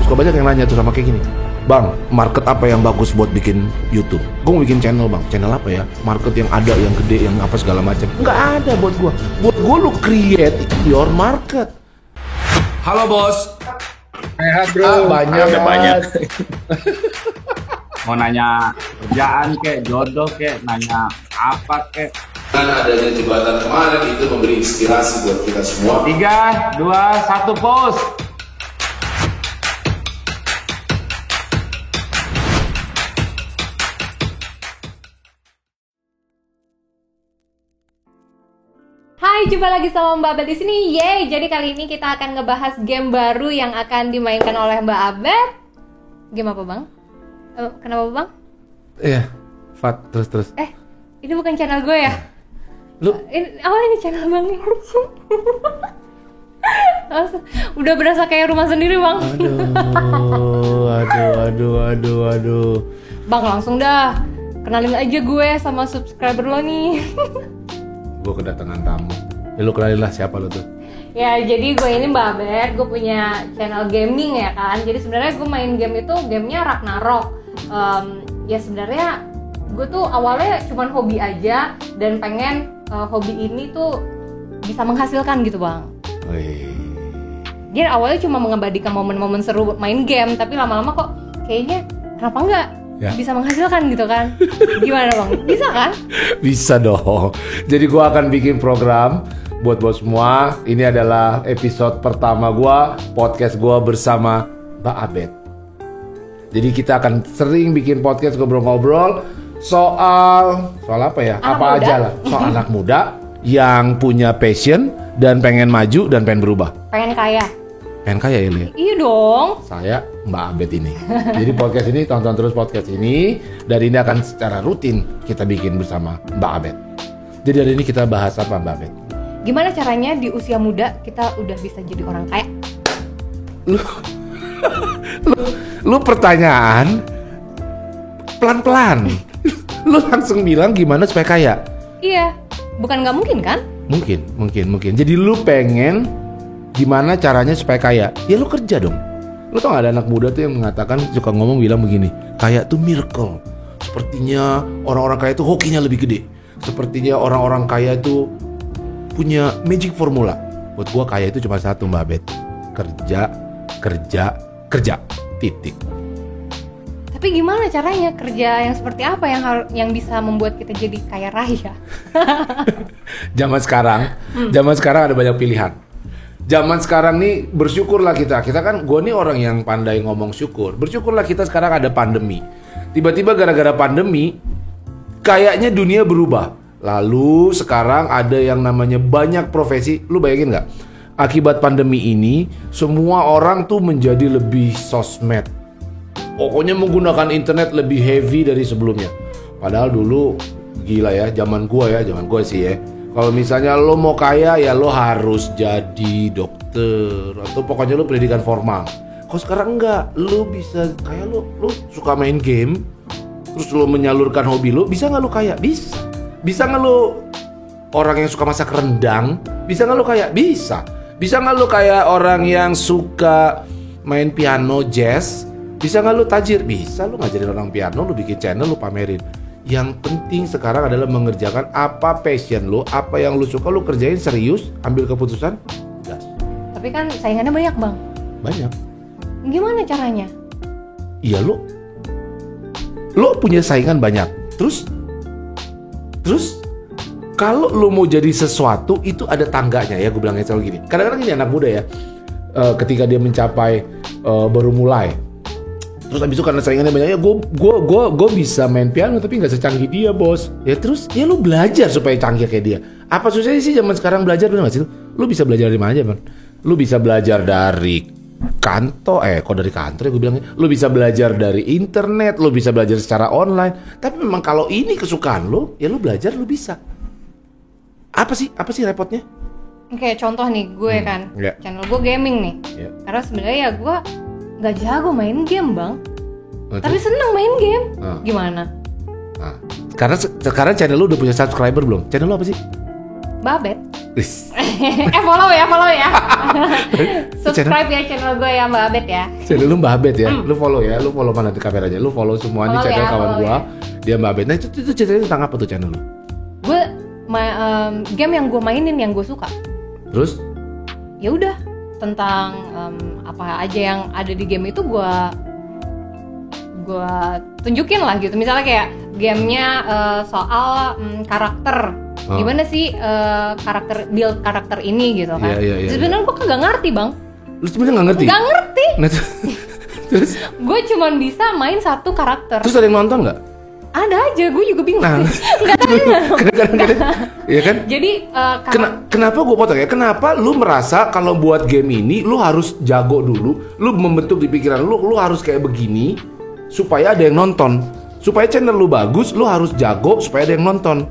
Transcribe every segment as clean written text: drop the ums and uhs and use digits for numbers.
suka banyak yang nanya tuh sama kayak gini, Bang, market apa yang bagus buat bikin YouTube? Gue mau bikin channel, Bang. Channel apa ya? Market yang ada, yang gede, yang apa segala macam. Nggak ada buat gue. Buat gue lu create your market. Halo bos. Sehat bro. Banyak. Mau nanya kerjaan kek, jodoh kek, nanya apa kek. Dengan adanya jembatan kemarin itu memberi inspirasi buat kita semua. 3, 2, 1 pause. Hai, jumpa lagi sama Mbak Abed di sini. Yeay, jadi kali ini kita akan ngebahas game baru yang akan dimainkan oleh Mbak Abed. Game apa, Bang? Kenapa, Bang? Iya, Fat, terus. Ini bukan channel gue ya? Ini channel Bang nih. Udah berasa kayak rumah sendiri, Bang. Aduh. Bang, langsung dah. Kenalin aja gue sama subscriber lo nih. Gue kedatangan tamu. Ya lu kenalin lah siapa lu tuh. Ya, jadi gue ini Mbak Abed, gue punya channel gaming ya kan. Jadi sebenarnya gue main game itu gamenya Ragnarok. Ya sebenarnya gue tuh awalnya cuman hobi aja dan pengen hobi ini tuh bisa menghasilkan gitu, Bang. Jadi awalnya cuma mengabadikan momen-momen seru main game, tapi lama-lama kok kayaknya kenapa enggak bisa menghasilkan gitu kan. Gimana, Bang? Bisa kan? Bisa dong. Jadi gue akan bikin program buat bos semua. Ini adalah episode pertama gue, podcast gue bersama Mbak Abed. Jadi kita akan sering bikin podcast ngobrol-ngobrol soal apa ya? Anak apa muda. aja lah. Soal anak muda yang punya passion dan pengen maju dan pengen berubah. Pengen kaya. Pengen kaya ya, Lia? Iya dong. Saya Mbak Abed ini. Jadi podcast ini, tonton terus podcast ini. Dan ini akan secara rutin kita bikin bersama Mbak Abed. Jadi hari ini kita bahas apa, Mbak Abed? Gimana caranya di usia muda kita udah bisa jadi orang kaya? Lu pertanyaan pelan-pelan. Lu langsung bilang gimana supaya kaya? Iya, bukan nggak mungkin kan? Mungkin. Jadi lu pengen gimana caranya supaya kaya? Ya lu kerja dong. Lu tau gak ada anak muda tuh yang mengatakan, suka ngomong bilang begini, kaya tuh miracle. Sepertinya orang-orang kaya tuh hokinya lebih gede. Sepertinya orang-orang kaya tuh punya magic formula. Buat gua kaya itu cuma satu, Mbak Abed. Kerja. Titik. Tapi gimana caranya kerja yang seperti apa yang bisa membuat kita jadi kaya raya? Zaman sekarang ada banyak pilihan. Zaman sekarang nih bersyukurlah kita kan, gue nih orang yang pandai ngomong syukur. Bersyukurlah kita sekarang ada pandemi. Tiba-tiba gara-gara pandemi kayaknya dunia berubah. Lalu sekarang ada yang namanya banyak profesi. Lu bayangin gak? Akibat pandemi ini semua orang tuh menjadi lebih sosmed. Pokoknya menggunakan internet lebih heavy dari sebelumnya. Padahal dulu gila ya, zaman gue sih ya. Kalau misalnya lo mau kaya ya lo harus jadi dokter atau pokoknya lo pendidikan formal. Kalau sekarang enggak, lo bisa kaya, lo suka main game, terus lo menyalurkan hobi lo, bisa nggak lo kaya? Bisa. Bisa nggak lo orang yang suka masak rendang, bisa nggak lo kaya? Bisa. Bisa nggak lo kayak orang yang suka main piano jazz, bisa nggak lo tajir? Bisa. Lo ngajarin orang piano, lo bikin channel, lo pamerin. Yang penting sekarang adalah mengerjakan apa passion lo, apa yang lo suka, lo kerjain serius, ambil keputusan, gas. Tapi kan saingannya banyak, Bang. Banyak. Gimana caranya? Iya, lo punya saingan banyak. Terus kalau lo mau jadi sesuatu itu ada tangganya ya, gue bilangnya selalu gini. Kadang-kadang gini anak muda ya, ketika dia mencapai baru mulai. Terus abis itu karena saingannya banyak, ya gue bisa main piano tapi nggak secanggih dia, bos. Ya terus ya lu belajar supaya canggih kayak dia. Apa susahnya sih zaman sekarang belajar, bener nggak sih? Lu bisa belajar dari mana aja, Bang? Lu bisa belajar dari kantor, kok dari kantor ya gue bilangnya. Lu bisa belajar dari internet, lu bisa belajar secara online. Tapi memang kalau ini kesukaan lu, ya lu belajar lu bisa. Apa sih repotnya? Oke, contoh nih gue kan, channel gue gaming nih. Karena sebenarnya ya gue nggak jago main game, Bang. Tapi seneng main game. Gimana? Karena sekarang channel lu udah punya subscriber belum? Channel lu apa sih? Mbak Abed. Follow ya. Subscribe ya channel gue ya Mbak Abed ya. Channel lu Mbak Abed ya. Lu follow ya. Lu follow mana di kameranya. Lu follow semua nih channel kawan gua. Dia Mbak Abed. Nah itu ceritanya tentang apa tuh channel lu? Gue game yang gue mainin yang gue suka. Terus? Ya udah tentang apa aja yang ada di game itu gue tunjukin lah gitu. Misalnya kayak gamenya soal karakter. Gimana sih build karakter ini gitu kan? Sebenarnya gue kagak ngerti bang. Lu sebenarnya nggak ngerti? Nggak ngerti. Nah, terus? Gue cuman bisa main satu karakter. Terus ada yang nonton nggak? Ada aja, gue juga bingung. Nah, nggak tahu. Kadang-kadang, ya kan? Jadi kenapa gue potong ya? Kenapa lu merasa kalau buat game ini lu harus jago dulu? Lu membentuk di pikiran lu harus kayak begini supaya ada yang nonton. Supaya channel lu bagus, lu harus jago supaya ada yang nonton.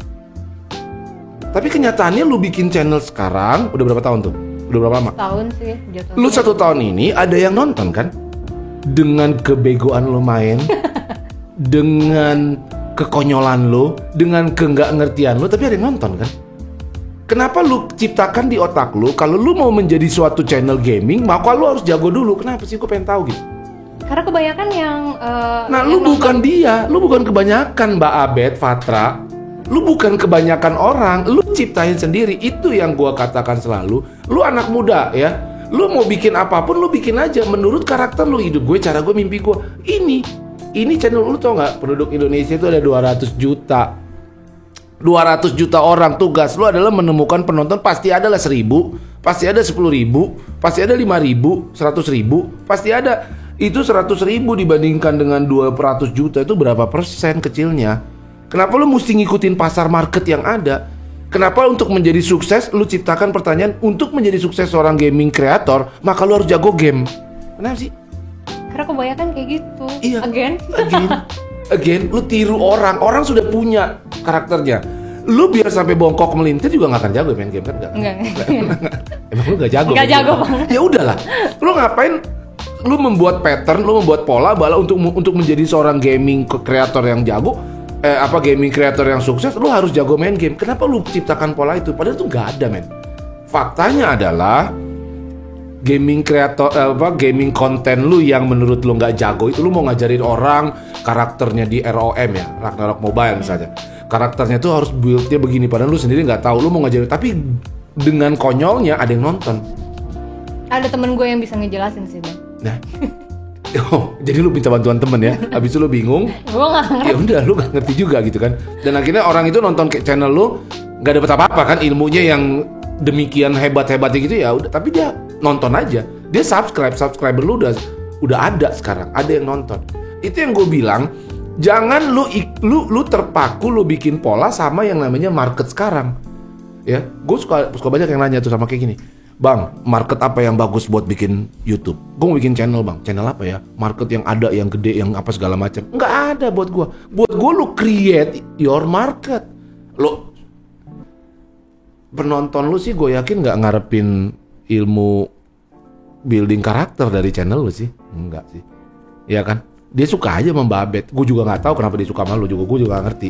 Tapi kenyataannya lu bikin channel sekarang udah berapa tahun tuh? Udah berapa lama? Tahun sih jatuh. Lu 1 tahun ini ada yang nonton kan? Dengan kebegoan lu main, dengan kekonyolan lu, dengan keenggak ngertian lu, tapi ada yang nonton kan? Kenapa lu ciptakan di otak lu kalau lu mau menjadi suatu channel gaming, maka lu harus jago dulu? Kenapa sih? Gue pengen tahu gitu. Karena kebanyakan yang lu bukan dia, lu bukan kebanyakan Mbak Abed, Fatra. Lu bukan kebanyakan orang, lu ciptain sendiri. Itu yang gua katakan selalu. Lu anak muda ya, lu mau bikin apapun lu bikin aja menurut karakter lu, hidup gue, cara gue, mimpi gue. Ini channel lu tau nggak? Penduduk Indonesia itu ada 200 juta. 200 juta orang. Tugas lu adalah menemukan penonton. Pasti ada lah 1.000, pasti ada 10.000, pasti ada 5.000, 100.000, pasti ada. Itu 100.000 dibandingkan dengan 200 juta itu berapa persen kecilnya? Kenapa lu mesti ngikutin pasar market yang ada? Kenapa untuk menjadi sukses lu ciptakan pertanyaan untuk menjadi sukses seorang gaming creator maka lu harus jago game? Kenapa sih? Karena kebanyakan kayak gitu. Iya. Again, lu tiru orang sudah punya karakternya. Lu biar sampai bongkok melintir juga nggak akan jago main game kan? Enggak. Emang lu nggak jago? Nggak jago banget. Ya udahlah. Lu ngapain? Lu membuat pattern, lu membuat pola bala untuk menjadi seorang gaming creator yang jago. Gaming creator yang sukses, lu harus jago main game. Kenapa lu ciptakan pola itu? Padahal itu nggak ada, men. Faktanya adalah gaming creator, gaming konten lu yang menurut lu nggak jago itu lu mau ngajarin orang karakternya di ROM ya, Ragnarok Mobile misalnya. Karakternya tuh harus build-nya begini, padahal lu sendiri nggak tahu. Lu mau ngajarin, tapi dengan konyolnya ada yang nonton. Ada temen gue yang bisa ngejelasin sih, Bang. Nah. Oh, jadi lu minta bantuan temen ya? Habis itu lu bingung? Gue gak ngerti. Ya udah, lu gak ngerti juga gitu kan? Dan akhirnya orang itu nonton channel lu gak dapet apa-apa kan? Ilmunya yang demikian hebat-hebatnya gitu ya udah. Tapi dia nonton aja. Dia subscriber lu udah ada sekarang. Ada yang nonton. Itu yang gue bilang. Jangan lu terpaku lu bikin pola sama yang namanya market sekarang. Ya, gue suka banyak yang nanya tuh sama kayak gini. Bang, market apa yang bagus buat bikin YouTube? Gue mau bikin channel bang. Channel apa ya? Market yang ada, yang gede, yang apa segala macam. Nggak ada buat gue. Buat gue lu create your market. Lo penonton lu sih gue yakin nggak ngarepin ilmu building karakter dari channel lu sih. Enggak sih. Iya kan? Dia suka aja sama Mbak Abed. Gue juga nggak tahu kenapa dia suka sama lu juga. Gue juga nggak ngerti.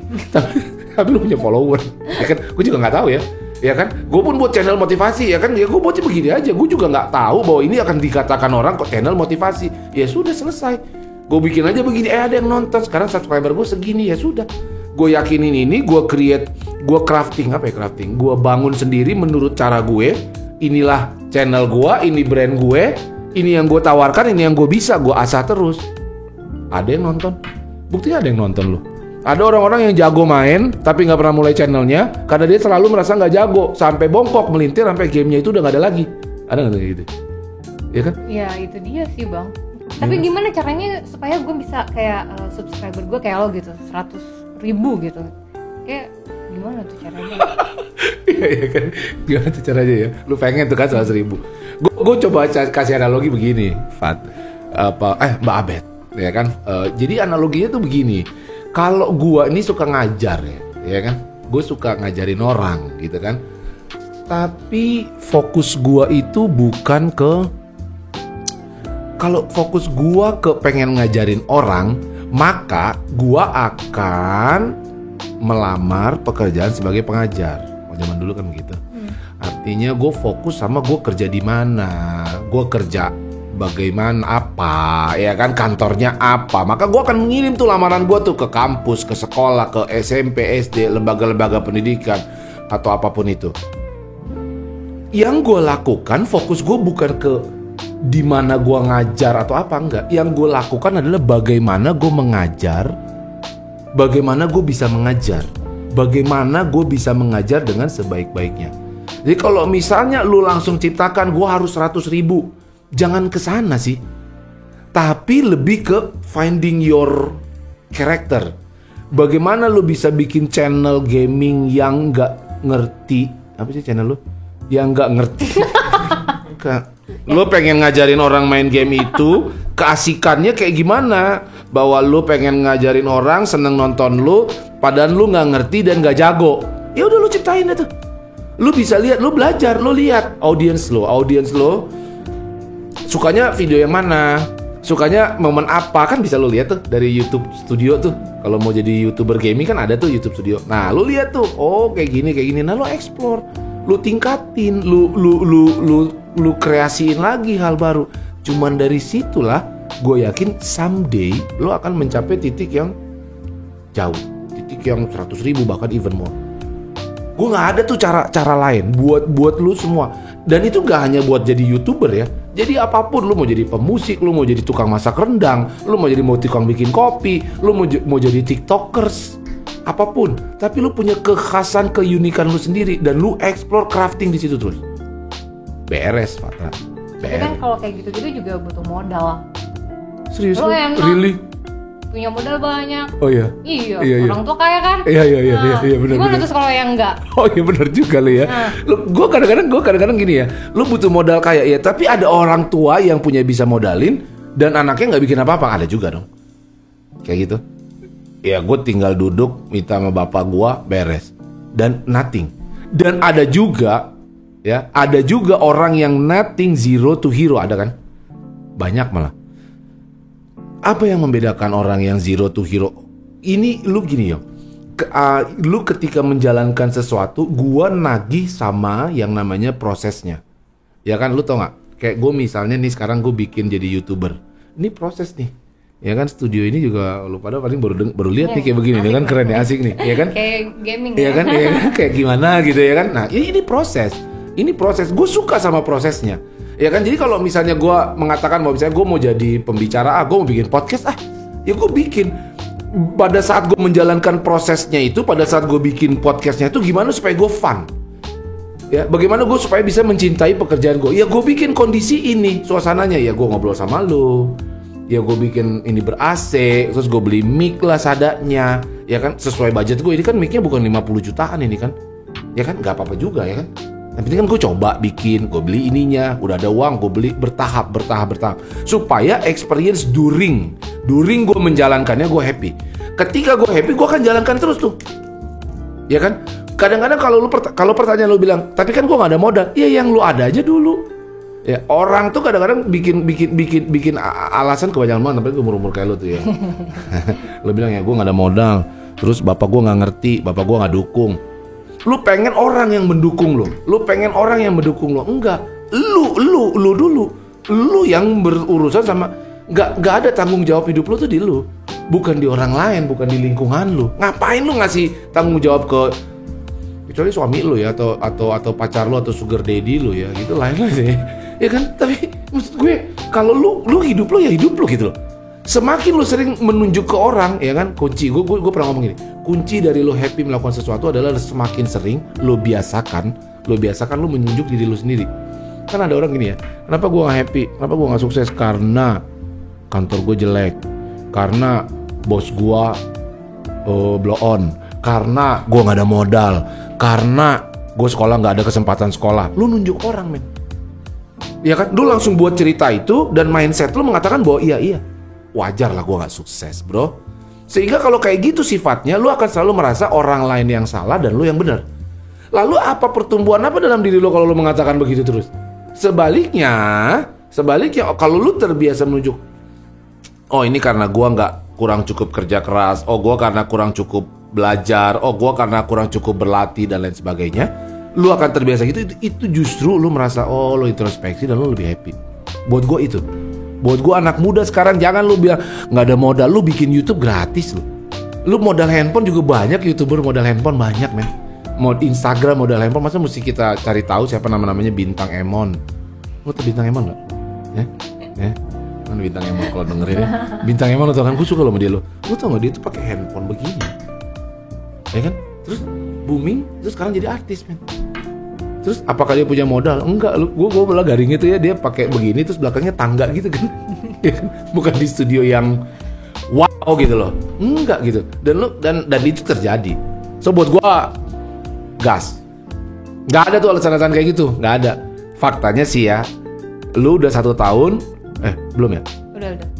Tapi lu punya follower. Ya kan? Gue juga nggak tahu ya. Ya kan, gue pun buat channel motivasi ya kan, ya gue buatnya begini aja. Gue juga nggak tahu bahwa ini akan dikatakan orang kok channel motivasi. Ya sudah selesai. Gue bikin aja begini, ada yang nonton. Sekarang subscriber gue segini, ya sudah. Gue yakinin ini, gue create, gue crafting gue bangun sendiri menurut cara gue. Inilah channel gue, ini brand gue, ini yang gue tawarkan, ini yang gue bisa, gue asah terus. Ada yang nonton, buktinya ada yang nonton lu. Ada orang-orang yang jago main tapi nggak pernah mulai channelnya karena dia selalu merasa nggak jago sampai bongkok melintir sampai gamenya itu udah nggak ada lagi. Ada nggak kayak gitu? Ya kan? Ya itu dia sih bang. Tapi gimana caranya supaya gue bisa kayak subscriber gue kayak lo gitu 100.000 gitu? Kayak gimana tuh caranya? Iya kan? Gimana tuh caranya ya? Lu pengen tuh kan 100.000. Gue coba kasih analogi begini, Fat. Mbak Abed, ya kan? Jadi analoginya tuh begini. Kalau gua ini suka ngajar ya kan? Gue suka ngajarin orang gitu kan. Tapi fokus gua itu bukan ke, kalau fokus gua ke pengen ngajarin orang, maka gua akan melamar pekerjaan sebagai pengajar. Zaman zaman dulu kan begitu. Artinya gue fokus sama gue kerja di mana, gue kerja bagaimana, apa, ya kan, kantornya apa. Maka gue akan mengirim tuh lamaran gue tuh ke kampus, ke sekolah, ke SMP, SD, lembaga-lembaga pendidikan atau apapun itu. Yang gue lakukan, fokus gue bukan ke di mana gue ngajar atau apa, enggak. Yang gue lakukan adalah bagaimana gue mengajar, bagaimana gue bisa mengajar, bagaimana gue bisa mengajar dengan sebaik-baiknya. Jadi kalau misalnya lu langsung ciptakan gue harus 100.000, jangan ke sana sih. Tapi lebih ke finding your character. Bagaimana lu bisa bikin channel gaming yang nggak ngerti, apa sih channel lu? Yang nggak ngerti. Lu pengen ngajarin orang main game itu, keasikannya kayak gimana? Bahwa lu pengen ngajarin orang seneng nonton lu, padahal lu nggak ngerti dan nggak jago. Ya udah lu ciptain itu. Lu bisa lihat, lu belajar, lu lihat audience lo sukanya video yang mana, sukanya momen apa, kan bisa lu lihat tuh dari YouTube Studio tuh. Kalau mau jadi YouTuber gaming kan ada tuh YouTube Studio. Nah, lu lihat tuh, oh kayak gini. Nah, lu explore, lu tingkatin, lu kreasiin lagi hal baru. Cuman dari situlah gue yakin someday lu akan mencapai titik yang jauh, titik yang 100.000 bahkan even more. Gue nggak ada tuh cara lain buat lu semua. Dan itu nggak hanya buat jadi YouTuber ya. Jadi apapun, lu mau jadi pemusik, lu mau jadi tukang masak rendang, lu mau jadi tukang bikin kopi, lu mau jadi TikTokers, apapun. Tapi lu punya kekhasan, keunikan lu sendiri dan lu explore crafting di situ terus. Beres, Fatra. Tapi kan kalau kayak gitu-gitu juga butuh modal. Serius lu? Really? Punya modal banyak. Oh iya. Iya. Orang tua kaya kan? Iya benar. Gimana tuh kalau yang enggak? Oh iya benar juga lu ya. Gue kadang-kadang gini ya. Lu butuh modal kaya ya, tapi ada orang tua yang punya bisa modalin dan anaknya nggak bikin apa-apa, ada juga dong. Kayak gitu. Ya gue tinggal duduk minta sama bapak gue beres dan nothing. Dan ada juga orang yang nothing zero to hero, ada kan? Banyak malah. Apa yang membedakan orang yang zero to hero? Ini lu gini ya, lu ketika menjalankan sesuatu, gua nagih sama yang namanya prosesnya. Ya kan, lu tau gak? Kayak gue misalnya nih sekarang gue bikin jadi YouTuber. Ini proses nih. Ya kan, studio ini juga lu pada paling baru lihat nih kayak begini, kan keren ya, asik nih, ya kan? Kayak gaming ya kan, kayak gimana gitu ya kan? Nah, ini proses. Ini proses. Gue suka sama prosesnya. Ya kan, jadi kalau misalnya gue mengatakan mau misalnya gue mau jadi pembicara, gue mau bikin podcast, ya gue bikin. Pada saat gue menjalankan prosesnya itu, pada saat gue bikin podcastnya itu gimana supaya gue fun. Ya, bagaimana gue supaya bisa mencintai pekerjaan gue. Ya gue bikin kondisi ini, suasananya ya gue ngobrol sama lo. Ya gue bikin ini ber-AC, terus gue beli mic lah sadanya. Ya kan, sesuai budget gue, ini kan mic-nya bukan 50 jutaan ini kan. Ya kan, gak apa-apa juga ya kan. Yang penting kan gue coba bikin, gue beli ininya, udah ada uang, gue beli bertahap. Supaya experience during gue menjalankannya gue happy. Ketika gue happy, gue akan jalankan terus tuh. Ya kan? Kadang-kadang kalau pertanyaan lu bilang, tapi kan gue gak ada modal. Iya, yang lu ada aja dulu. Ya, orang tuh kadang-kadang bikin alasan kebanyakan banget, tapi gue umur kayak lu tuh ya. Lu bilang ya gue gak ada modal, terus bapak gue gak ngerti, bapak gue gak dukung. Lu pengen orang yang mendukung lu. Enggak. Lu dulu. Lu yang berurusan sama, nggak ada tanggung jawab hidup lu tuh di lu. Bukan di orang lain, bukan di lingkungan lu. Ngapain lu ngasih tanggung jawab ke kecuali suami lu ya atau pacar lu atau sugar daddy lu ya, gitu lain lah deh. Ya kan? Tapi maksud gue kalau lu hidup lu ya hidup lu gitu loh. Semakin lu sering menunjuk ke orang, ya kan, kunci gue pernah ngomong gini, kunci dari lu happy melakukan sesuatu adalah semakin sering lu biasakan lu menunjuk diri lu sendiri. Kan ada orang gini ya, kenapa gue gak happy, kenapa gue gak sukses? Karena kantor gue jelek, karena bos gue blow on, karena gue gak ada modal, karena gue sekolah gak ada kesempatan sekolah. Lu nunjuk orang, men. Ya kan, lu langsung buat cerita itu dan mindset lu mengatakan bahwa iya wajar lah gue gak sukses, bro. Sehingga kalau kayak gitu sifatnya, lu akan selalu merasa orang lain yang salah dan lu yang benar. Lalu apa pertumbuhan apa dalam diri lu kalau lu mengatakan begitu terus? Sebaliknya kalau lu terbiasa menunjuk, oh ini karena gue gak kurang cukup kerja keras, oh gue karena kurang cukup belajar, oh gue karena kurang cukup berlatih dan lain sebagainya. lu akan terbiasa gitu. Itu justru lu merasa oh lu introspeksi dan lu lebih happy. Buat gue itu. Buat gue anak muda sekarang jangan lu bilang nggak ada modal, lu bikin YouTube gratis lu. Lu modal handphone juga banyak, YouTuber modal handphone banyak men. Mod Instagram modal handphone, masa mesti kita cari tahu siapa namanya Bintang Emon. Lu tau Bintang Emon nggak? Ya, mana Bintang Emon kalau dengerin ya. Bintang Emon lu tau kan, gue suka lo sama dia lo. Lu tau nggak dia tuh pakai handphone begini, ya kan? Terus booming, terus sekarang jadi artis men. Terus apakah dia punya modal? Enggak, gue malah garing itu ya, dia pakai begini terus belakangnya tangga gitu kan. Bukan di studio yang wow gitu loh. Enggak gitu. Dan itu terjadi. So buat gue gas. Nggak ada tuh alasan-alasan kayak gitu, nggak ada. Faktanya sih ya, lu udah 1 tahun, belum ya?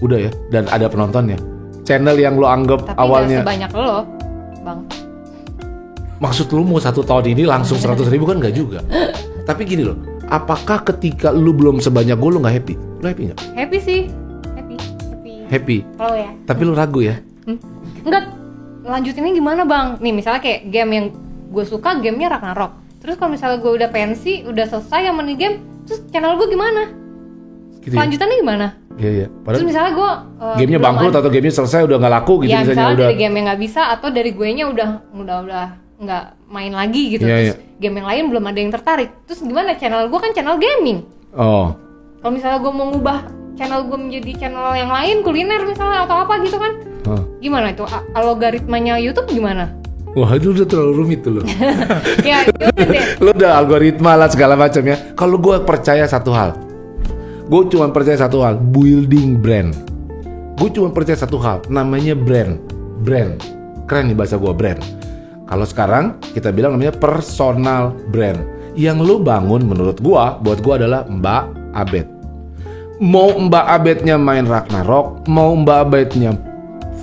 Udah ya, dan ada penontonnya. Channel yang lu anggap tapi awalnya. Tapi sebanyak lo, bang. Maksud lu mau 1 tahun ini langsung 100.000 kan nggak juga. Tapi gini loh, apakah ketika lu belum sebanyak gue lu nggak happy? Lu happy nggak? Happy sih, happy. Oh ya. Tapi lu ragu ya? Enggak. Lanjutinnya gimana bang? Nih misalnya kayak game yang gue suka, gamenya Ragnarok. Terus kalau misalnya gue udah pensi, udah selesai sama nih game, terus channel gue gimana? Gitu lanjutannya ya? Gimana? Iya. Terus misalnya gue gamenya bangkrut atau gamenya selesai udah nggak laku gitu ya, misalnya udah. Dari game yang nggak bisa atau dari guenya udah nggak main lagi gitu. Terus game yang lain belum ada yang tertarik. Terus gimana? Channel gue kan channel gaming. Oh. Kalau misalnya gue mau ngubah channel gue menjadi channel yang lain, kuliner misalnya atau apa gitu kan? Gimana itu? Algoritmanya YouTube gimana? Wah itu udah terlalu rumit tuh lo. Ya, deh. Lo udah algoritma lah segala macam ya. Kalau gue percaya satu hal, gue cuma percaya satu hal, building brand. Gue cuma percaya satu hal, namanya brand. Keren nih bahasa gue, brand. Kalau sekarang kita bilang namanya personal brand. Yang lo bangun menurut gue, buat gue adalah Mbak Abed. Mau Mbak Abednya main Ragnarok, mau Mbak Abednya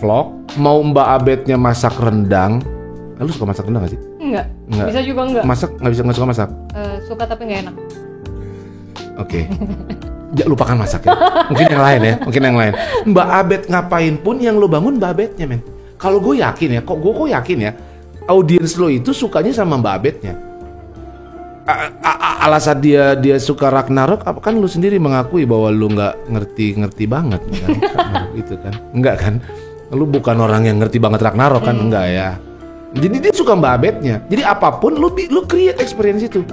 vlog, mau Mbak Abednya masak rendang. Lu suka masak rendang gak sih? Enggak. Bisa juga enggak. Masak nggak suka masak? Suka tapi nggak enak. Oke. Lupakan masak ya. Mungkin yang lain. Mbak Abed ngapain pun yang lo bangun Mbak Abednya men. Kalau gue yakin ya, gue yakin ya, audiens lo itu sukanya sama Mbak Abednya. Alasan dia suka Ragnarok, apa kan lu sendiri mengakui bahwa lu nggak ngerti banget kan? Gitu kan? Enggak kan? Lu bukan orang yang ngerti banget Ragnarok kan? Enggak ya. Jadi dia suka Mbak Abednya. Jadi apapun lu create experience itu.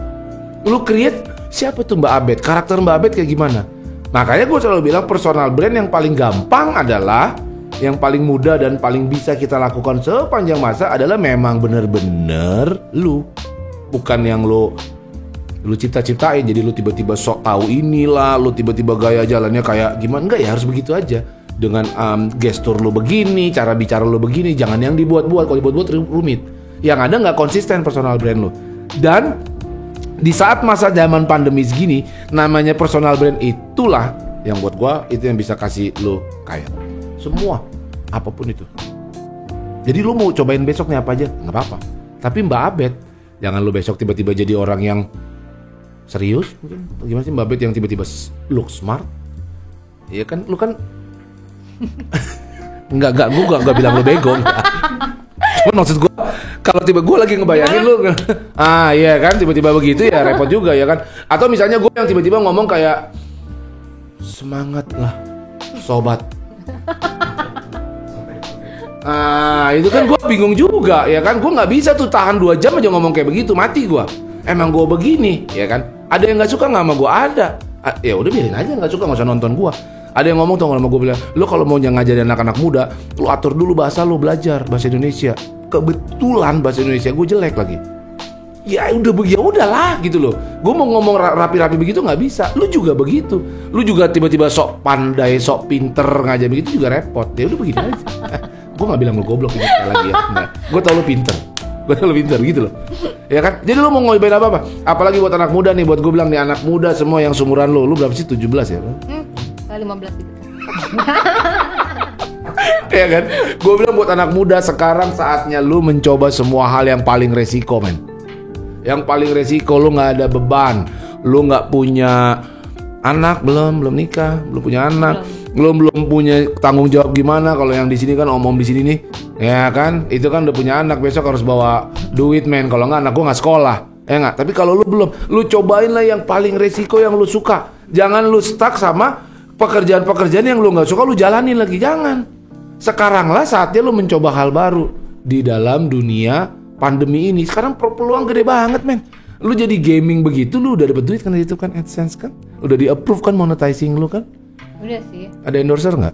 Lu create siapa tuh Mbak Abed, karakter Mbak Abed kayak gimana. Makanya gue selalu bilang personal brand yang paling gampang adalah, yang paling mudah dan paling bisa kita lakukan sepanjang masa adalah memang bener-bener lu. Bukan yang lu cipta-ciptain, jadi lu tiba-tiba sok tahu inilah, lu tiba-tiba gaya jalannya kayak gimana. Enggak ya, harus begitu aja. Dengan gestur lu begini, cara bicara lu begini, jangan yang dibuat-buat. Kalau dibuat-buat rumit. Yang ada nggak konsisten personal brand lu. Dan di saat masa zaman pandemi segini, namanya personal brand itulah yang buat gua itu yang bisa kasih lu kaya. Semua, apapun itu. Jadi lu mau cobain besok nih apa aja, nggak apa-apa. Tapi Mbak Abed, jangan lu besok tiba-tiba jadi orang yang serius mungkin. Gimana sih Mbak Abed yang tiba-tiba look smart? Iya kan, lu kan Enggak, gue gak bilang lu bego. Cuma maksud gue, kalau tiba gue lagi ngebayangin lu, iya kan, tiba-tiba begitu ya repot juga ya kan. Atau misalnya gue yang tiba-tiba ngomong kayak, semangat lah, sobat. Itu kan gue bingung juga ya kan. Gue nggak bisa tuh tahan 2 jam aja ngomong kayak begitu, mati gue. Emang gue begini ya kan. Ada yang nggak suka nggak sama gue ada. Ya udah biarin aja, nggak suka nggak usah nonton gue. Ada yang ngomong tuh sama gue bilang, lo kalau mau ngajarin anak-anak muda, lo atur dulu bahasa lo, belajar bahasa Indonesia. Kebetulan bahasa Indonesia gue jelek lagi. Ya udahlah gitu loh. Gue mau ngomong rapi-rapi begitu nggak bisa. Lu juga begitu. Lu juga tiba-tiba sok pandai, sok pinter ngajar begitu juga repot. Ya udah begini aja. Gue nggak bilang lu goblok ini lagi ya. Enggak. Gue tau lu pinter. Gitu loh. Ya kan? Jadi lu mau ngobain apa? Apalagi buat anak muda nih, buat gue bilang nih anak muda semua yang seumuran lu berapa sih? 17 ya? 15 gitu. Ya kan? Gue bilang buat anak muda sekarang saatnya lu mencoba semua hal yang paling resiko men. Yang paling resiko lu nggak ada beban, lu nggak punya anak belum nikah, belum punya anak, belum punya tanggung jawab gimana. Kalau yang di sini kan om di sini nih, ya kan? Itu kan udah punya anak, besok harus bawa duit men. Kalau nggak anak gue nggak sekolah. Ya nggak? Tapi kalau lu belum, lu cobain lah yang paling resiko yang lu suka. Jangan lu stuck sama pekerjaan-pekerjaan yang lu nggak suka, lu jalanin lagi. Jangan. Sekarang lah saatnya lu mencoba hal baru di dalam dunia pandemi ini. Sekarang peluang gede banget, men. Lu jadi gaming begitu, lu udah dapet duit kan dari itu kan, AdSense kan? Udah di-approve kan monetizing lu kan? Udah sih. Ada endorser nggak?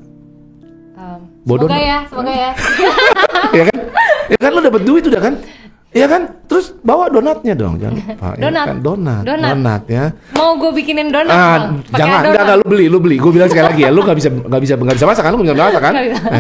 Bodoh. Semoga ya. Ya kan? Ya kan lu dapet duit udah kan? Ya kan? Terus bawa donatnya dong, jangan lupa. Donat. Ya kan? Donat ya. Mau gue bikinin donat dong? Pakai Jangan, donat. enggak, lu beli. Gue bilang sekali lagi ya, lu nggak bisa masak kan? Lu nggak bisa masak kan?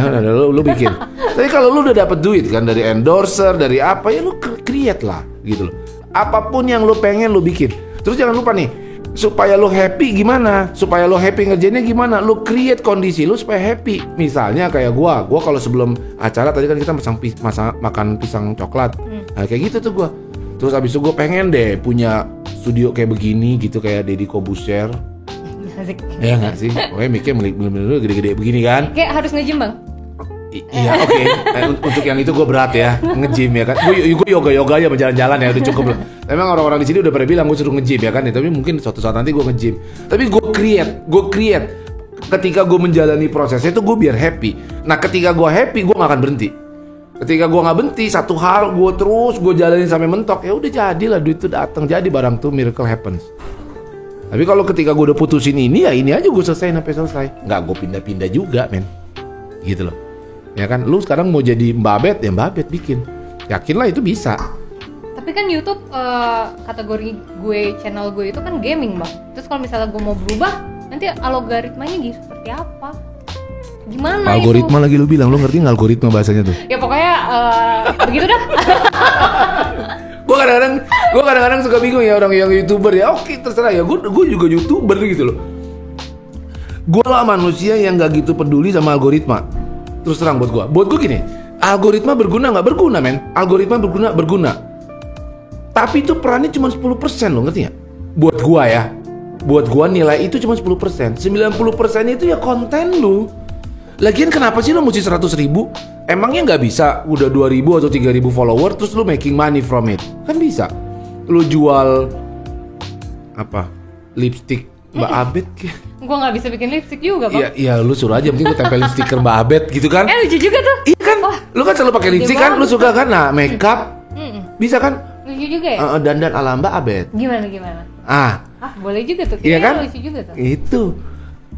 Udah, lu bikin. Tapi kalau lu udah dapet duit kan dari endorser, dari apa ya, lu create lah, gitu loh. Apapun yang lu pengen lu bikin. Terus jangan lupa nih, supaya lo happy gimana? Supaya lo happy ngerjainnya gimana? Lo create kondisi lo supaya happy. Misalnya kayak gua kalau sebelum acara tadi kan kita makan pisang coklat. Nah, kayak gitu tuh gua. Terus abis itu gua pengen deh punya studio kayak begini gitu, kayak Deddy Corbuzier. Asik. Ya nggak sih? Pokoknya mikir bener-bener gede-gede begini kan? Kayak harus nge-gym bang? Iya oke. Untuk yang itu gue berat ya, nge-gym ya kan. Gue yoga aja berjalan-jalan ya udah cukup lah. Emang orang-orang di sini udah pada bilang gue suruh nge-gym ya kan. Ya, tapi mungkin suatu saat nanti gue nge-gym. Tapi gue create. Ketika gue menjalani prosesnya itu gue biar happy. Nah ketika gue happy gue gak akan berhenti. Ketika gue gak berhenti satu hal gue terus gue jalanin sampai mentok, ya udah jadilah duit itu datang, jadi barang tuh miracle happens. Tapi kalau ketika gue udah putusin ini ya ini aja gue selesai sampai selesai. Nggak gue pindah-pindah juga men. Gitu loh. Ya kan, lu sekarang mau jadi Mbak Bet, ya Mbak Bet bikin. Yakinlah itu bisa. Tapi kan YouTube kategori gue, channel gue itu kan gaming bang. Terus kalau misalnya gue mau berubah, nanti algoritmanya gitu seperti apa? Gimana algoritma itu? Lagi lu bilang, lu ngerti nggak algoritma bahasanya tuh? Ya pokoknya begitu dah. Gue kadang-kadang suka bingung ya orang yang YouTuber ya. Oke terserah ya, gue juga YouTuber gitu loh. Gue lah manusia yang nggak gitu peduli sama algoritma. Terus terang buat gue gini, algoritma berguna nggak berguna men, algoritma berguna, tapi itu perannya cuma 10% lo ngerti nggak? Buat gue nilai itu cuma 10%, 90% itu ya konten lu. Lagian kenapa sih lo mesti 100.000? Emangnya nggak bisa udah 2.000 atau 3.000 follower terus lo making money from it? Kan bisa. Lo jual apa? Lipstick Mbak Abed Gue gak bisa bikin lipstick juga bang. Iya lu suruh aja, penting gue tempelin stiker Mbak Abed gitu kan. Lucu juga tuh. Iya kan, lu kan selalu pakai lipstick kan, lu suka kan. Nah makeup bisa kan. Lucu juga ya. Dandan ala Mbak Abed. Gimana? Boleh juga tuh. Iya kan, lucu juga tuh. Itu.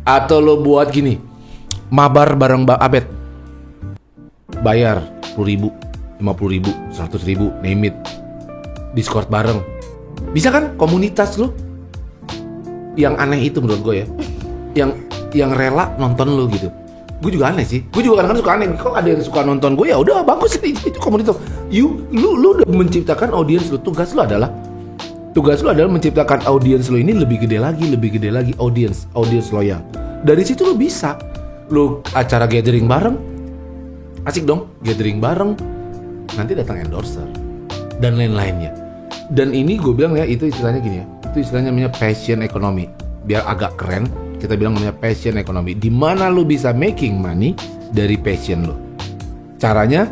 Atau lo buat gini, mabar bareng Mbak Abed, bayar 10.000, 50.000, 100.000, name it, Discord bareng. Bisa kan, komunitas lo. Yang aneh itu menurut gue ya, yang rela nonton lo gitu. Gue juga aneh sih. Gue juga kadang-kadang suka aneh. Kalau ada yang suka nonton gue ya udah bagus itu komunitas. Lu udah menciptakan audiens lu. Tugas lu adalah menciptakan audiens lu ini lebih gede lagi audiens loyal. Dari situ lu bisa lu acara gathering bareng. Asik dong, gathering bareng. Nanti datang endorser dan lain-lainnya. Dan ini gue bilang ya, itu istilahnya gini ya. Itu istilahnya namanya passion economy. Biar agak keren, kita bilang namanya passion economy. Di mana lu bisa making money dari passion lu. Caranya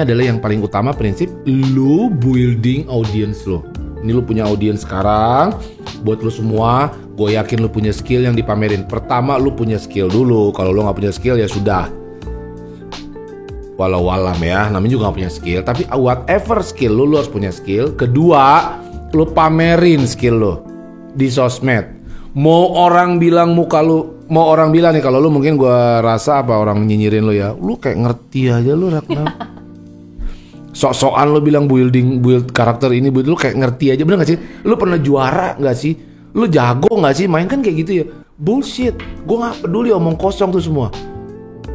adalah yang paling utama, prinsip lu building audience lu. Ini lu punya audience sekarang, buat lu semua, gue yakin lu punya skill yang dipamerin. Pertama lu punya skill dulu. Kalau lu nggak punya skill ya sudah. Walau alam ya, namanya juga gak punya skill. Tapi whatever skill lu harus punya skill. Kedua, lu pamerin skill lu di sosmed. Mau orang bilang nih, kalau lu mungkin gua rasa apa orang nyinyirin lu ya, lu kayak ngerti aja lu Ragnar. Sok-sokan lu bilang build karakter ini, lu kayak ngerti aja, bener gak sih? Lu pernah juara gak sih? Lu jago gak sih? Main kan kayak gitu ya. Bullshit. Gua gak peduli, omong kosong tuh semua.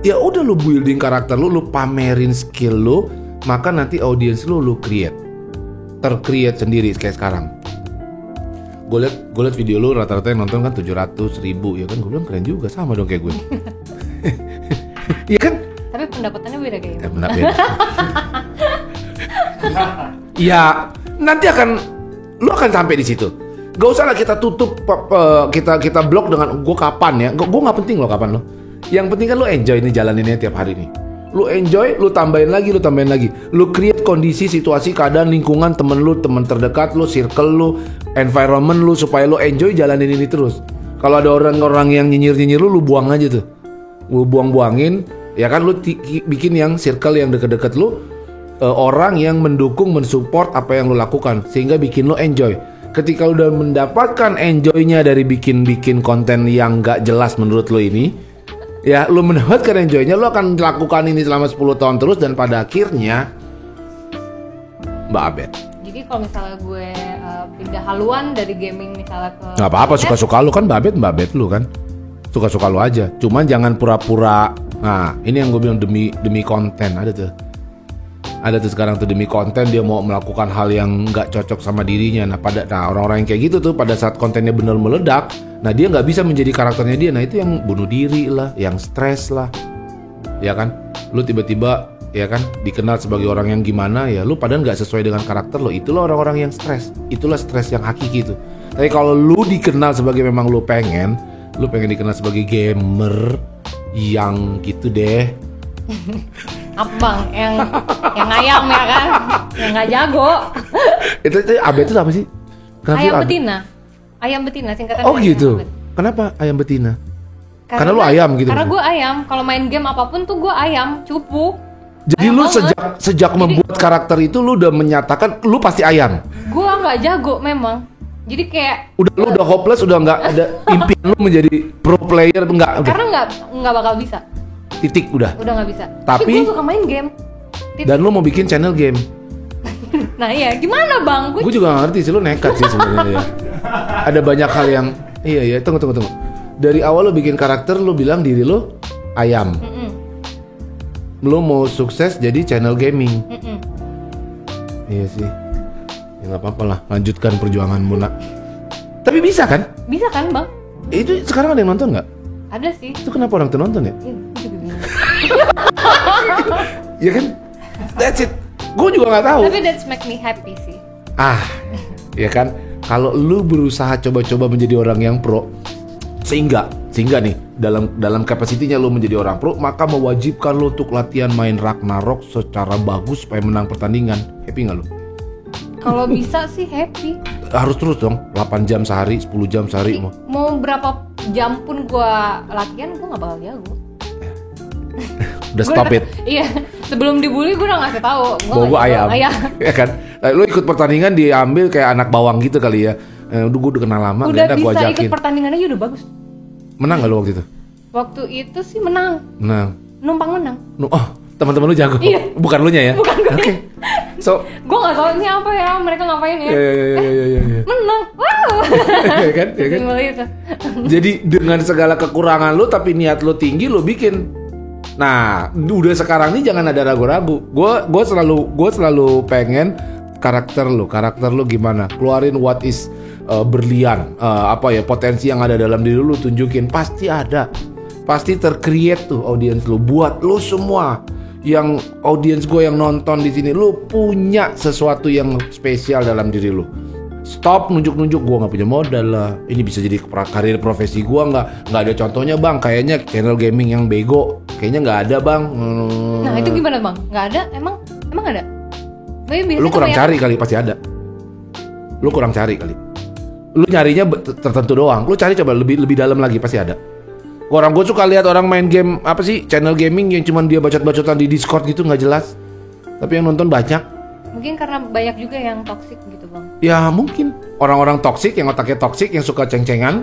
Ya udah, lu building karakter lu pamerin skill lu, maka nanti audience lu tercreate sendiri kayak sekarang. Gue liat video lu rata-rata yang nonton kan 700.000 ya kan, gue bilang keren juga, sama dong kayak gue. Iya kan? Tapi pendapatannya beda kayaknya. Beda. Ya nanti lu akan sampai di situ. Gak usah lah kita tutup, kita blok dengan gue kapan ya. Gue nggak penting lo kapan lo. Yang penting kan lo enjoy ini jalaninnya tiap hari nih. Lu enjoy, lu tambahin lagi. Lu create kondisi, situasi, keadaan, lingkungan, temen lu, temen terdekat lu, circle lu, environment lu, supaya lu enjoy jalanin ini terus. Kalau ada orang-orang yang nyinyir lu buang aja tuh. Lu buangin, ya kan, lu bikin yang circle yang deket-deket lu, orang yang mendukung, mensupport apa yang lu lakukan, sehingga bikin lu enjoy. Ketika lu udah mendapatkan enjoynya dari bikin konten yang gak jelas menurut lu ini, ya lu mendapatkan enjoynya, lu akan lakukan ini selama 10 tahun terus, dan pada akhirnya Mbak Abed. Jadi kalau misalnya gue pindah haluan dari gaming misalnya ke Gak apa-apa, suka-suka lu kan Mbak Abed lu kan. Suka-suka lu aja. Cuman jangan pura-pura. Nah, ini yang gue bilang demi konten. Ada tuh sekarang tuh demi konten dia mau melakukan hal yang nggak cocok sama dirinya. Nah orang-orang yang kayak gitu tuh pada saat kontennya bener meledak, nah dia nggak bisa menjadi karakternya dia. Nah itu yang bunuh diri lah, yang stres lah, ya kan? Lu tiba-tiba ya kan dikenal sebagai orang yang gimana, ya lu padahal nggak sesuai dengan karakter lo. Itulah orang-orang yang stres. Itulah stres yang hakiki tuh. Tapi kalau lu dikenal sebagai memang lu pengen dikenal sebagai gamer yang gitu deh. Apa bang? Yang ayam ya kan? Yang nggak jago. itu Abed itu apa sih? Kenapa Ayam betina. Ayam betina singkatan. Oh gitu. Kenapa ayam betina? Karena lu ayam gitu. Karena gue ayam. Kalau main game apapun tuh gue ayam, cupu. Jadi ayam lu sejak membuat karakter itu lu udah menyatakan lu pasti ayam. Gue nggak jago memang. Jadi kayak lu udah hopeless, udah nggak ada impian lu menjadi pro player, enggak. Karena nggak bakal bisa. Titik udah Nggak bisa. Tapi gue suka main game. Titik. Dan lu mau bikin channel game. Nah iya, gimana bang? Gue juga gak ngerti sih, lu nekat sih sebenarnya ya. Ada banyak hal yang iya tunggu. Dari awal lu bikin karakter, lu bilang diri lu ayam. Lu mau sukses jadi channel gaming. Iya sih. Ya nggak apa-apa lah, lanjutkan perjuanganmu nak. Tapi bisa kan? Bisa kan bang? Itu sekarang ada yang nonton nggak? Ada sih. Itu kenapa orang tuh nonton ya? Ya kan? That's it. Gue juga nggak tahu. Tapi that's make me happy sih. Ya kan? Kalau lu berusaha coba-coba menjadi orang yang pro, sehingga nih dalam kapasitinya lu menjadi orang pro, maka mewajibkan lu untuk latihan main Ragnarok secara bagus supaya menang pertandingan. Happy nggak lu? Kalau bisa sih happy. Harus terus dong, 8 jam sehari, 10 jam sehari. Mau berapa jam pun gua latihan, gua nggak bakal jago. Udah stop it. Iya, sebelum dibully gue udah ngasih tahu. Gue ayam. Ya kan? Lu ikut pertandingan diambil kayak anak bawang gitu kali ya. Udah gue udah kenal lama. Udah bisa ikut pertandingan aja udah bagus. Menang gak lu waktu itu? Waktu itu sih menang. Numpang menang. Oh, teman-teman lu jago? Iya. Bukan lu nya ya? Bukan gue. Oke. So, gue nggak tahu ini apa ya, mereka ngapain ya? Iya. Menang. Wow. Ya kan? Jadi dengan segala kekurangan lu tapi niat lu tinggi, lu bikin. Nah, udah sekarang nih jangan ada ragu-ragu. Gue selalu pengen karakter lu gimana? Keluarin what is berlian, potensi yang ada dalam diri lu, tunjukin. Pasti ada, pasti tercreate tuh audiens lu. Buat lu semua yang audiens gue yang nonton di sini, lu punya sesuatu yang spesial dalam diri lu. Stop nunjuk-nunjuk gue nggak punya modal lah. Ini bisa jadi karir profesi gue nggak ada contohnya bang. Kayaknya channel gaming yang bego, kayaknya nggak ada bang. Nah itu gimana bang? Nggak ada? Emang ada? Lu kurang cari kali, pasti ada. Lu kurang cari kali. Lu nyarinya tertentu doang. Lu cari coba lebih dalam lagi, pasti ada. Orang gue suka lihat orang main game apa sih channel gaming yang cuman dia bacot-bacotan di Discord gitu nggak jelas. Tapi yang nonton banyak. Mungkin karena banyak juga yang toksik gitu bang. Ya mungkin orang-orang toksik yang otaknya toksik, yang suka ceng-cengan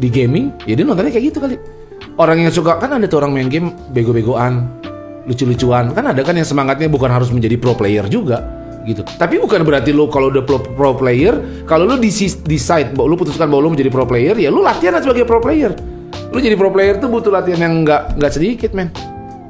di gaming, ya dia nontonnya kayak gitu kali. Orang yang suka, kan ada tuh orang main game bego-begoan, lucu-lucuan, kan ada kan yang semangatnya bukan harus menjadi pro player juga gitu. Tapi bukan berarti lu kalau udah pro player, kalau lu decide lu putuskan bahwa lu menjadi pro player, ya lu latihan sebagai pro player. Lu jadi pro player tuh butuh latihan yang nggak sedikit men,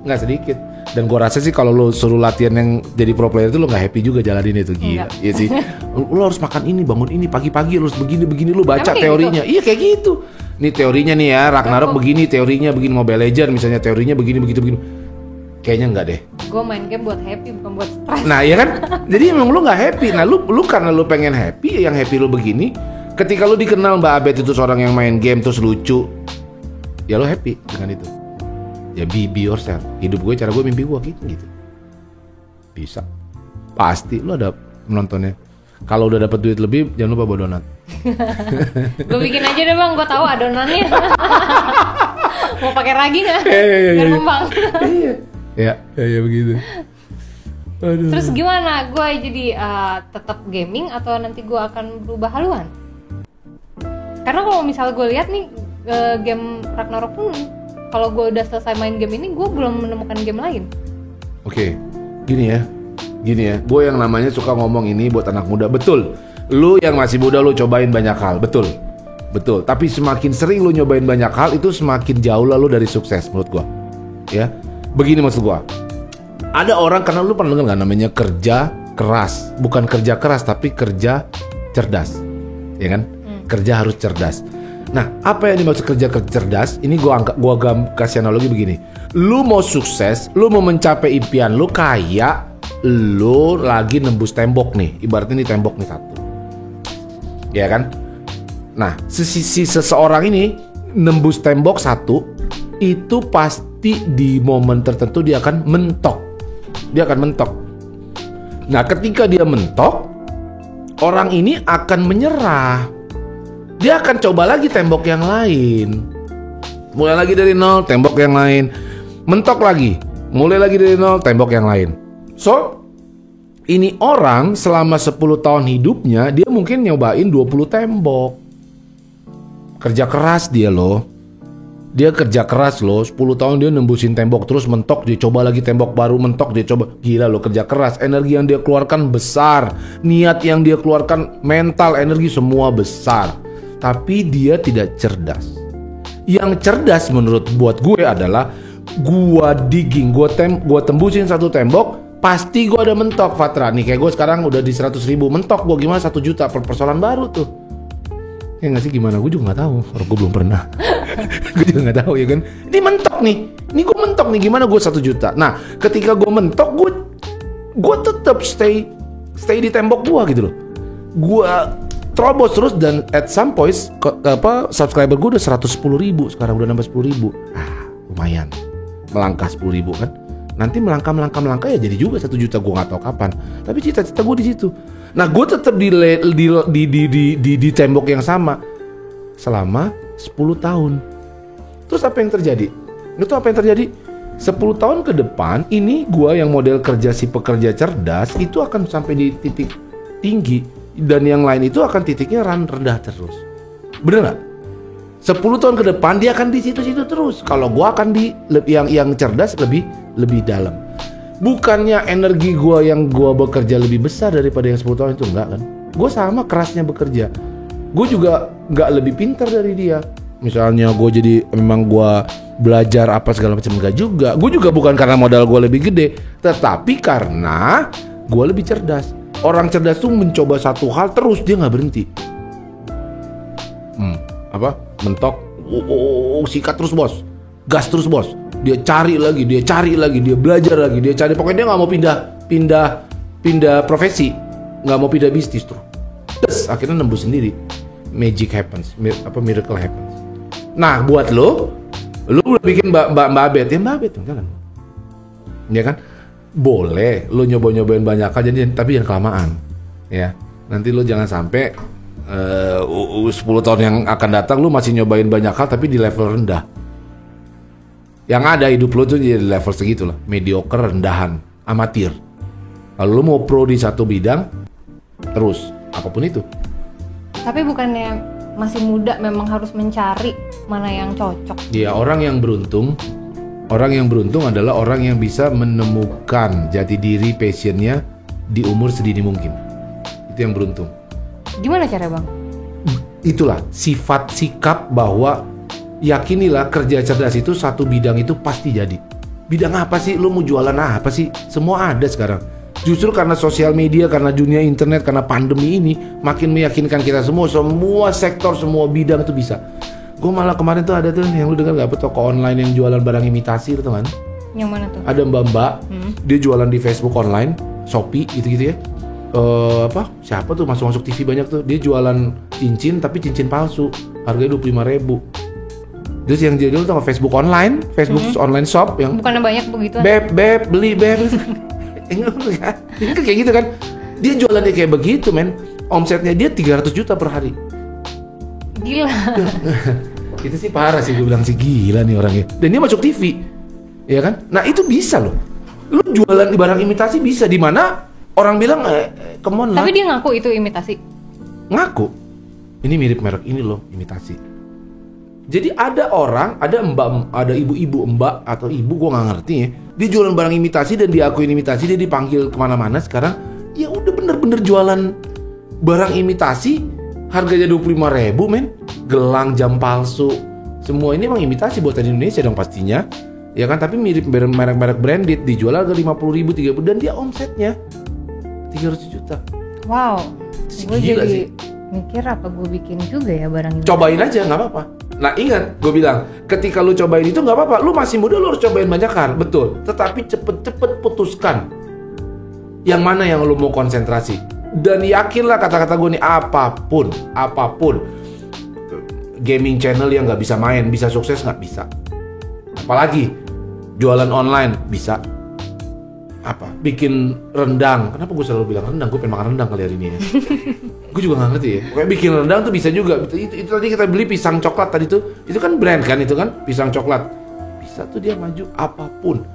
nggak sedikit. Dan gue rasa sih kalau lo suruh latihan yang jadi pro player itu lo nggak happy juga jalanin itu, gila. Iya sih. Lo harus makan ini, bangun ini, pagi-pagi lo harus begini lo baca teorinya. Gitu? Iya kayak gitu. Nih teorinya nih ya, Ragnarok begini, teorinya begini, Mobile Legends misalnya teorinya begini begitu. Kayaknya enggak deh. Gue main game buat happy bukan buat stres. Nah iya kan, jadi emang lo nggak happy. Nah lu karena lo pengen happy, yang happy lo begini. Ketika lo dikenal Mbak Abed itu seorang yang main game terus lucu, ya lo happy dengan itu. Ya be yourself. Hidup gue, cara gue, mimpi gue gitu. Bisa. Pasti lo ada penontonnya. Kalau udah dapat duit lebih, jangan lupa bawa donat. Gue bikin aja deh bang, gue tahu adonannya. Mau pakai ragi nggak? Biar kembang. Ya begitu. Aduh. Terus gimana? Gue jadi tetap gaming atau nanti gue akan berubah haluan? Karena kalau misalnya gue lihat nih game Ragnarok pun, kalau gue udah selesai main game ini, gue belum menemukan game lain. Oke, gini ya. Gue yang namanya suka ngomong ini buat anak muda. Betul. Lu yang masih muda lu cobain banyak hal. Betul. Tapi semakin sering lu nyobain banyak hal, itu semakin jauh lah lu dari sukses menurut gue. Ya. Begini maksud gue. Ada orang, karena lu pernah dengar nggak namanya kerja keras. Bukan kerja keras, tapi kerja cerdas. Ya kan? Kerja harus cerdas. Nah, apa yang dimaksud kerja cerdas? Ini gua kasih analogi begini. Lu mau sukses, lu mau mencapai impian lu, kayak lu lagi nembus tembok nih. Ibaratnya ini tembok nih satu. Ya kan? Nah, seseorang ini nembus tembok satu, itu pasti di momen tertentu dia akan mentok. Nah, ketika dia mentok, orang ini akan menyerah. Dia akan coba lagi tembok yang lain. Mulai lagi dari nol, tembok yang lain. Mentok lagi. Mulai lagi dari nol, tembok yang lain. So, ini orang selama 10 tahun hidupnya, dia mungkin nyobain 20 tembok. Kerja keras dia loh. Dia kerja keras loh, 10 tahun dia nembusin tembok, terus mentok, dia coba lagi tembok baru, mentok, dia coba. Gila loh, kerja keras, energi yang dia keluarkan besar, niat yang dia keluarkan, mental, energi semua besar. Tapi dia tidak cerdas. Yang cerdas menurut buat gue adalah gua digging, gua tembusin satu tembok, pasti gua ada mentok, Fatra. Nih kayak gue sekarang udah di 100.000, mentok gua gimana 1 juta, persoalan baru tuh. Ya nggak sih, gimana? Gue juga nggak tahu, orang gue belum pernah. Gue juga nggak tahu ya kan. Ini mentok nih, gue mentok nih, gimana gue 1 juta. Nah, ketika gue mentok, gue tetap stay di tembok gue gitu loh. Gue terobos terus, dan at some point subscriber gue udah 110.000 sekarang, udah nambah 10.000. Lumayan, melangkah 10.000 kan. Nanti melangkah ya jadi juga 1 juta, gue nggak tahu kapan. Tapi cita-cita gue di situ. Nah, gue tetap di tembok yang sama selama 10 tahun. Terus apa yang terjadi? 10 tahun ke depan ini gue yang model kerja si pekerja cerdas itu akan sampai di titik tinggi, dan yang lain itu akan titiknya rendah terus. Bener gak? 10 tahun ke depan dia akan di situ-situ terus. Kalau gue akan di yang cerdas lebih dalam. Bukannya energi gue yang gue bekerja lebih besar daripada yang 10 tahun itu, enggak kan? Gue sama kerasnya bekerja. Gue juga nggak lebih pintar dari dia. Misalnya gue jadi memang gue belajar apa segala macam, enggak juga. Gue juga bukan karena modal gue lebih gede, tetapi karena gue lebih cerdas. Orang cerdas tuh mencoba satu hal terus, dia nggak berhenti. Mentok, sikat terus bos, gas terus bos. Dia cari lagi, dia belajar lagi, dia cari. Pokoknya dia nggak mau pindah profesi, nggak mau pindah bisnis tuh. Terus akhirnya nembus sendiri. Magic happens, miracle happens. Nah, buat lo udah bikin Mbak Abed, ya Mbak Abed kan? Ya kan? Boleh lo nyobain banyak hal, tapi jangan kelamaan. Ya, nanti lo jangan sampai 10 tahun yang akan datang lo masih nyobain banyak hal tapi di level rendah. Yang ada hidup lo tuh di level segitu lah, mediocre, rendahan, amatir. Kalau lo mau pro di satu bidang, terus apapun itu. Tapi bukannya masih muda memang harus mencari mana yang cocok? Iya, orang yang beruntung adalah orang yang bisa menemukan jati diri, passionnya di umur sedini mungkin. Itu yang beruntung. Gimana cara bang? Itulah sifat sikap bahwa yakinilah kerja cerdas itu satu bidang itu pasti jadi. Bidang apa sih? Lu mau jualan apa sih? Semua ada sekarang. Justru karena sosial media, karena dunia internet, karena pandemi ini makin meyakinkan kita semua sektor, semua bidang itu bisa. Gue malah kemarin tuh ada tuh yang lu dengar gak, toko online yang jualan barang imitasi itu kan? Yang mana tuh? Ada mbak-mbak, dia jualan di Facebook online, Shopee gitu-gitu ya. Siapa tuh masuk TV banyak tuh, dia jualan cincin tapi cincin palsu, harganya 25.000. Terus yang jadul tuh Facebook online, Facebook online shop yang Bukannya banyak begitu? beb beli beb. Enggak, kayak gitu kan. Dia jualannya kayak begitu, men. Omsetnya dia 300 juta per hari. Gila. Itu sih parah sih, gue bilang sih gila nih orangnya. Dan dia masuk TV, ya kan? Nah itu bisa loh. Lu jualan di barang imitasi bisa, di mana orang bilang, come on lah. Tapi dia ngaku itu imitasi. Ngaku, ini mirip merek ini loh, imitasi. Jadi ada orang, ada mbak, ada ibu-ibu mbak atau ibu, gue nggak ngerti ya. Dia jualan barang imitasi dan diakuin imitasi, dia dipanggil kemana-mana sekarang. Ya udah bener-bener jualan barang imitasi, harganya 25.000 men. Gelang, jam palsu, semua ini emang imitasi buatan Indonesia dong pastinya. Ya kan, tapi mirip merek-merek branded, dijual harga 50.000, 30.000 dan dia omsetnya 300 juta. Wow. Gue Gila jadi sih. mikir apa gue bikin juga ya barang ini. Cobain aja, nggak apa-apa. Nah ingat, gue bilang, ketika lu cobain itu nggak apa-apa. Lu masih muda, lu harus cobain banyak hal, betul. Tetapi cepet-cepet putuskan yang mana yang lu mau konsentrasi. Dan yakinlah kata-kata gue nih, apapun, gaming channel yang nggak bisa main, bisa sukses nggak bisa. Apalagi jualan online bisa. Apa? Bikin rendang. Kenapa gue selalu bilang rendang? Gue pengen makan rendang kali hari ini ya. Gue juga nggak ngerti ya. Kayak bikin rendang tuh bisa juga. Itu tadi kita beli pisang coklat tadi tuh. Itu kan brand kan itu kan, pisang coklat. Bisa tuh dia maju apapun.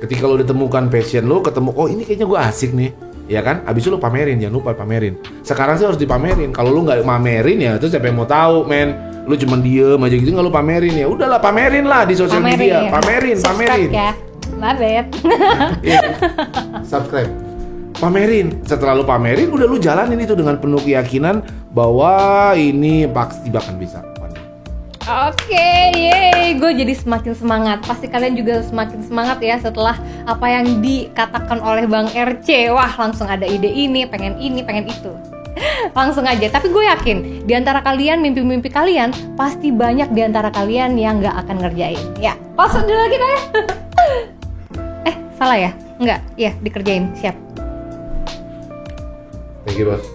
Ketika lo ditemukan passion lo, ketemu, oh ini kayaknya gue asik nih. Ya kan? Abis itu lo pamerin, jangan lupa pamerin. Sekarang sih harus dipamerin. Kalau lo nggak pamerin ya, terus siapa yang mau tahu, men? Lo cuma diem aja gitu, nggak lo pamerin ya. Udahlah pamerin lah di sosial media. Pamerin. Ya. Babet. Iya. Subscribe. Pamerin. Setelah lu pamerin, udah lu jalanin itu dengan penuh keyakinan bahwa ini pasti bakal bisa. Oke, yeay. Gue jadi semakin semangat. Pasti kalian juga semakin semangat ya setelah apa yang dikatakan oleh Bang RC. Wah, langsung ada ide ini, pengen itu. Langsung aja. Tapi gue yakin di antara kalian, mimpi-mimpi kalian pasti banyak di antara kalian yang gak akan ngerjain. Ya, pause dulu kita ya. Salah ya? Enggak, ya dikerjain, siap. Thank you, bos.